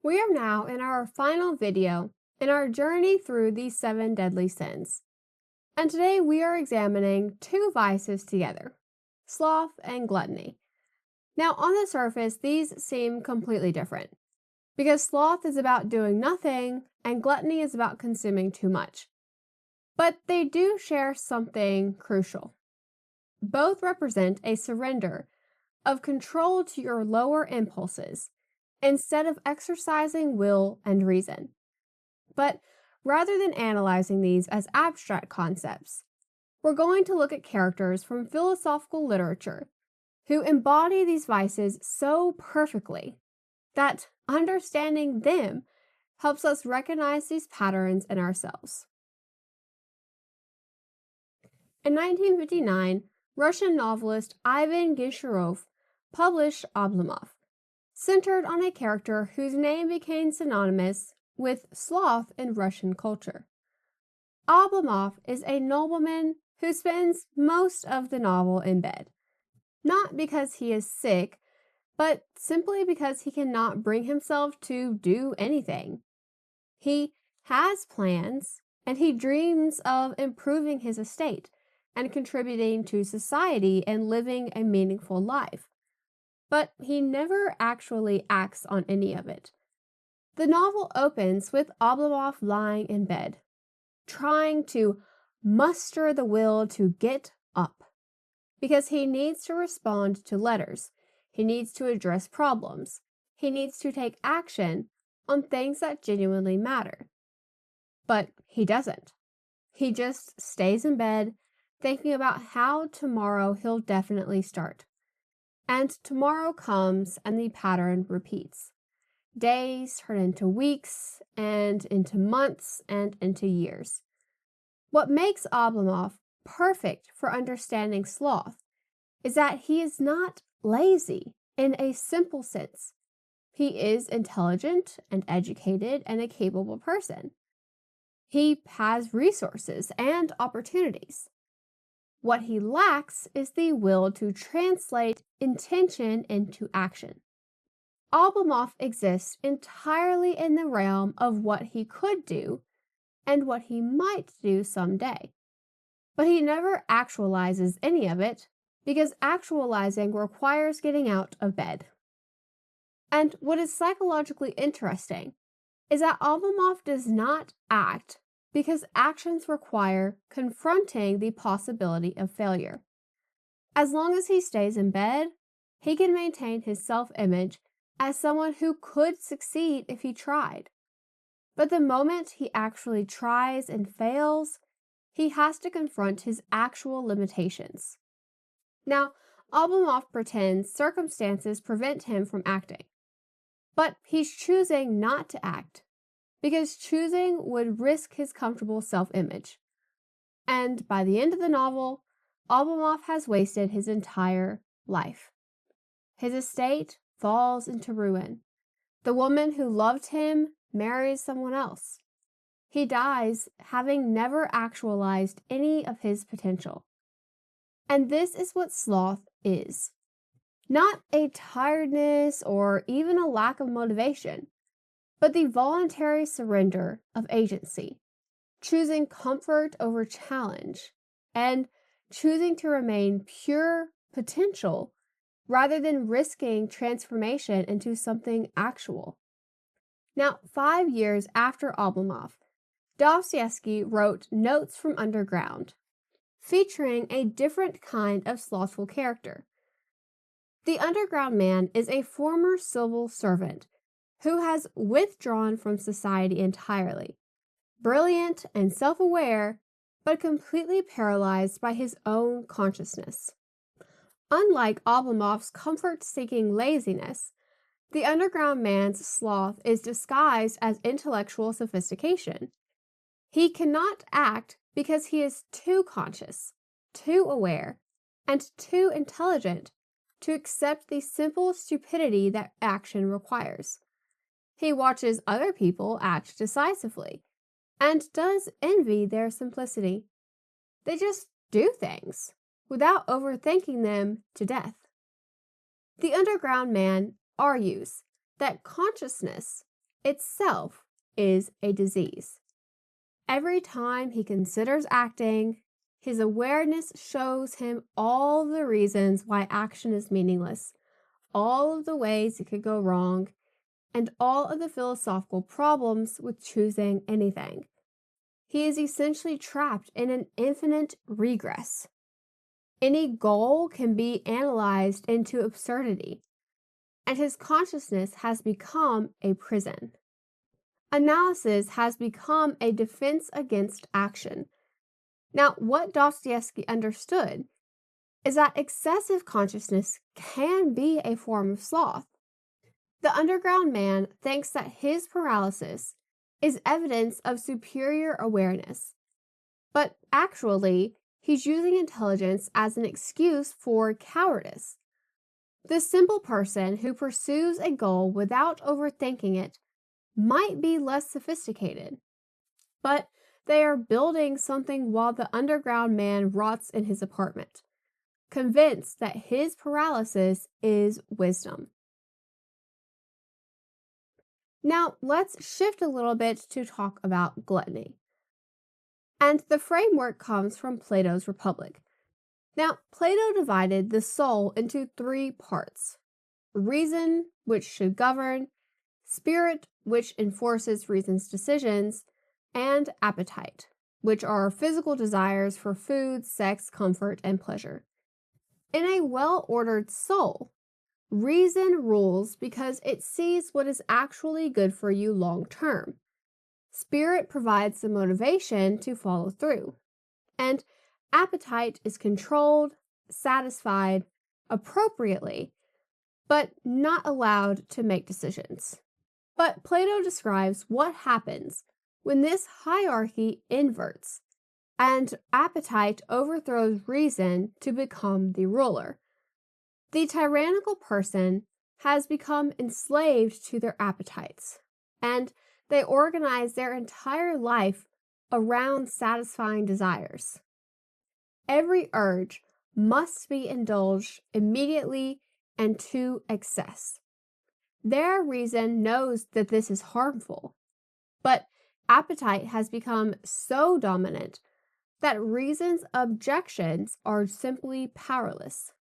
We are now in our final video in our journey through these 7 deadly sins. And today we are examining two vices together, sloth and gluttony. Now, on the surface, these seem completely different because sloth is about doing nothing and gluttony is about consuming too much. But they do share something crucial. Both represent a surrender of control to your lower impulses instead of exercising will and reason. But rather than analyzing these as abstract concepts, we're going to look at characters from philosophical literature who embody these vices so perfectly that understanding them helps us recognize these patterns in ourselves. In 1959, Russian novelist Ivan Ginshirov published Oblomov, centered on a character whose name became synonymous with sloth in Russian culture. Oblomov is a nobleman who spends most of the novel in bed, not because he is sick, but simply because he cannot bring himself to do anything. He has plans, and he dreams of improving his estate and contributing to society and living a meaningful life. But he never actually acts on any of it. The novel opens with Oblomov lying in bed, trying to muster the will to get up, because he needs to respond to letters, he needs to address problems, he needs to take action on things that genuinely matter. But he doesn't. He just stays in bed, thinking about how tomorrow he'll definitely start. And tomorrow comes and the pattern repeats. Days turn into weeks, and into months, and into years. What makes Oblomov perfect for understanding sloth is that he is not lazy in a simple sense. He is intelligent and educated and a capable person. He has resources and opportunities. What he lacks is the will to translate intention into action. Oblomov exists entirely in the realm of what he could do and what he might do someday. But he never actualizes any of it because actualizing requires getting out of bed. And what is psychologically interesting is that Oblomov does not act because actions require confronting the possibility of failure. As long as he stays in bed, he can maintain his self-image as someone who could succeed if he tried. But the moment he actually tries and fails, he has to confront his actual limitations. Now, Oblomov pretends circumstances prevent him from acting, but he's choosing not to act because choosing would risk his comfortable self-image. And by the end of the novel, Oblomov has wasted his entire life. His estate falls into ruin. The woman who loved him marries someone else. He dies having never actualized any of his potential. And this is what sloth is. Not a tiredness or even a lack of motivation, but the voluntary surrender of agency, choosing comfort over challenge, and choosing to remain pure potential rather than risking transformation into something actual. Now, 5 years after Oblomov, Dostoevsky wrote Notes from Underground, featuring a different kind of slothful character. The underground man is a former civil servant who has withdrawn from society entirely, brilliant and self-aware, but completely paralyzed by his own consciousness. Unlike Oblomov's comfort-seeking laziness, the underground man's sloth is disguised as intellectual sophistication. He cannot act because he is too conscious, too aware, and too intelligent to accept the simple stupidity that action requires. He watches other people act decisively and does envy their simplicity. They just do things without overthinking them to death. The underground man argues that consciousness itself is a disease. Every time he considers acting, his awareness shows him all the reasons why action is meaningless, all of the ways it could go wrong, and all of the philosophical problems with choosing anything. He is essentially trapped in an infinite regress. Any goal can be analyzed into absurdity, and his consciousness has become a prison. Analysis has become a defense against action. Now, what Dostoevsky understood is that excessive consciousness can be a form of sloth. The underground man thinks that his paralysis is evidence of superior awareness, but actually, he's using intelligence as an excuse for cowardice. The simple person who pursues a goal without overthinking it might be less sophisticated, but they are building something while the underground man rots in his apartment, convinced that his paralysis is wisdom. Now, let's shift a little bit to talk about gluttony. And the framework comes from Plato's Republic. Now, Plato divided the soul into three parts: reason, which should govern; spirit, which enforces reason's decisions; and appetite, which are physical desires for food, sex, comfort, and pleasure. In a well-ordered soul, reason rules because it sees what is actually good for you long term. Spirit provides the motivation to follow through. And appetite is controlled, satisfied appropriately, but not allowed to make decisions. But Plato describes what happens when this hierarchy inverts and appetite overthrows reason to become the ruler. The tyrannical person has become enslaved to their appetites, and they organize their entire life around satisfying desires. Every urge must be indulged immediately and to excess. Their reason knows that this is harmful, but appetite has become so dominant that reason's objections are simply powerless.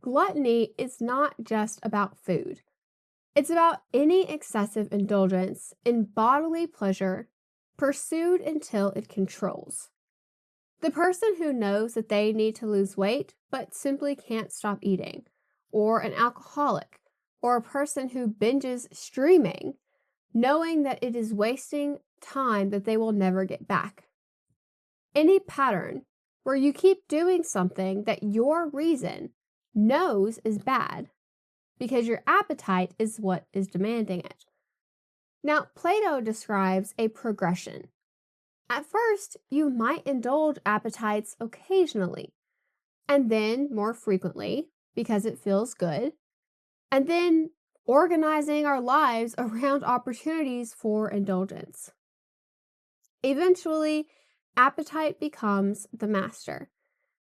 Gluttony is not just about food. It's about any excessive indulgence in bodily pleasure pursued until it controls. The person who knows that they need to lose weight but simply can't stop eating, or an alcoholic, or a person who binges streaming, knowing that it is wasting time that they will never get back. Any pattern where you keep doing something that your reason knows is bad because your appetite is what is demanding it. Now, Plato describes a progression. At first, you might indulge appetites occasionally, and then more frequently because it feels good, and then organizing our lives around opportunities for indulgence. Eventually, appetite becomes the master,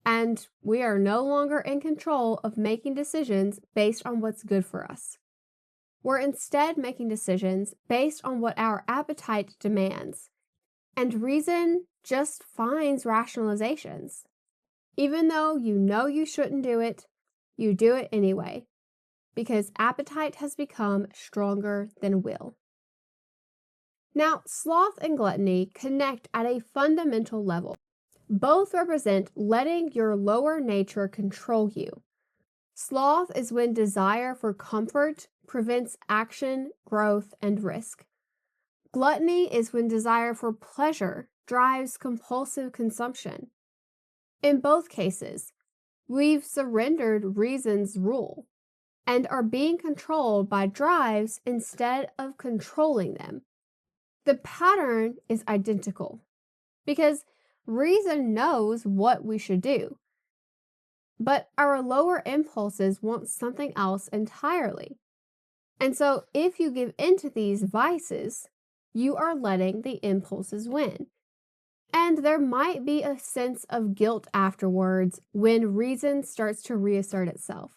and we are no longer in control of making decisions based on what's good for us. We're instead making decisions based on what our appetite demands, and reason just finds rationalizations. Even though you know you shouldn't do it, you do it anyway, because appetite has become stronger than will. Now, sloth and gluttony connect at a fundamental level. Both represent letting your lower nature control you. Sloth is when desire for comfort prevents action, growth, and risk. Gluttony is when desire for pleasure drives compulsive consumption. In both cases, we've surrendered reason's rule and are being controlled by drives instead of controlling them. The pattern is identical because reason knows what we should do, but our lower impulses want something else entirely. And so if you give in to these vices, you are letting the impulses win. And there might be a sense of guilt afterwards when reason starts to reassert itself.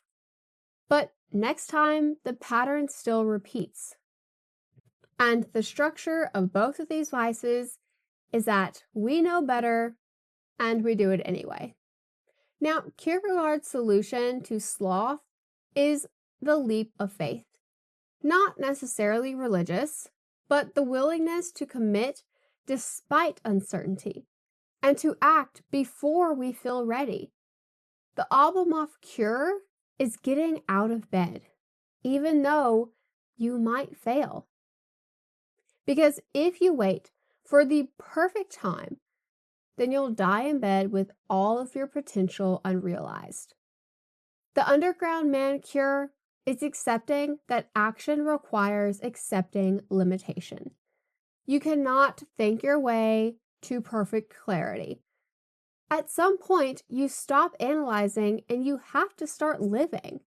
But next time, the pattern still repeats. And the structure of both of these vices is that we know better and we do it anyway. Now, Kierkegaard's solution to sloth is the leap of faith. Not necessarily religious, but the willingness to commit despite uncertainty and to act before we feel ready. The Oblomov cure is getting out of bed, even though you might fail. Because if you wait for the perfect time, then you'll die in bed with all of your potential unrealized. The underground man cure is accepting that action requires accepting limitation. You cannot think your way to perfect clarity. At some point, you stop analyzing and you have to start living.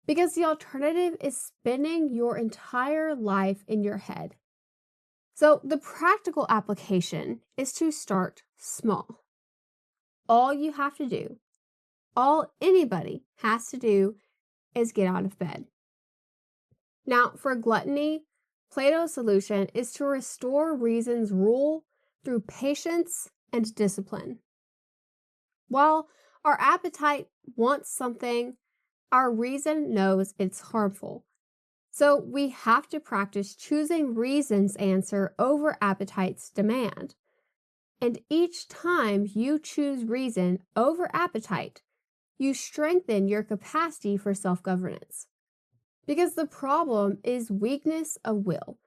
Because the alternative is spending your entire life in your head. So the practical application is to start small. All you have to do, all anybody has to do, is get out of bed. Now, for gluttony, Plato's solution is to restore reason's rule through patience and discipline. While our appetite wants something, our reason knows it's harmful. So we have to practice choosing reason's answer over appetite's demand. And each time you choose reason over appetite, you strengthen your capacity for self-governance. Because the problem is weakness of will.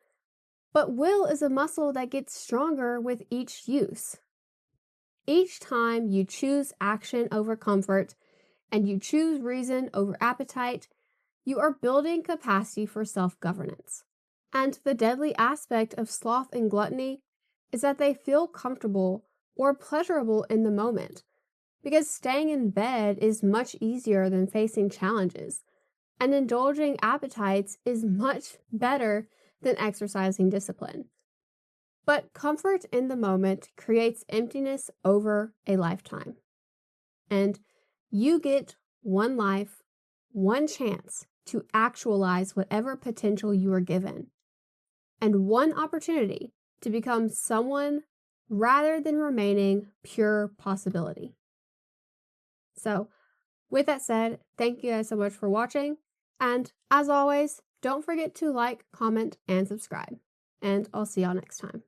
But will is a muscle that gets stronger with each use. Each time you choose action over comfort and you choose reason over appetite, you are building capacity for self-governance. And the deadly aspect of sloth and gluttony is that they feel comfortable or pleasurable in the moment, because staying in bed is much easier than facing challenges, and indulging appetites is much better than exercising discipline. But comfort in the moment creates emptiness over a lifetime. And you get one life, one chance to actualize whatever potential you are given, and one opportunity to become someone rather than remaining pure possibility. So, with that said, thank you guys so much for watching, and as always, don't forget to like, comment, and subscribe, and I'll see y'all next time.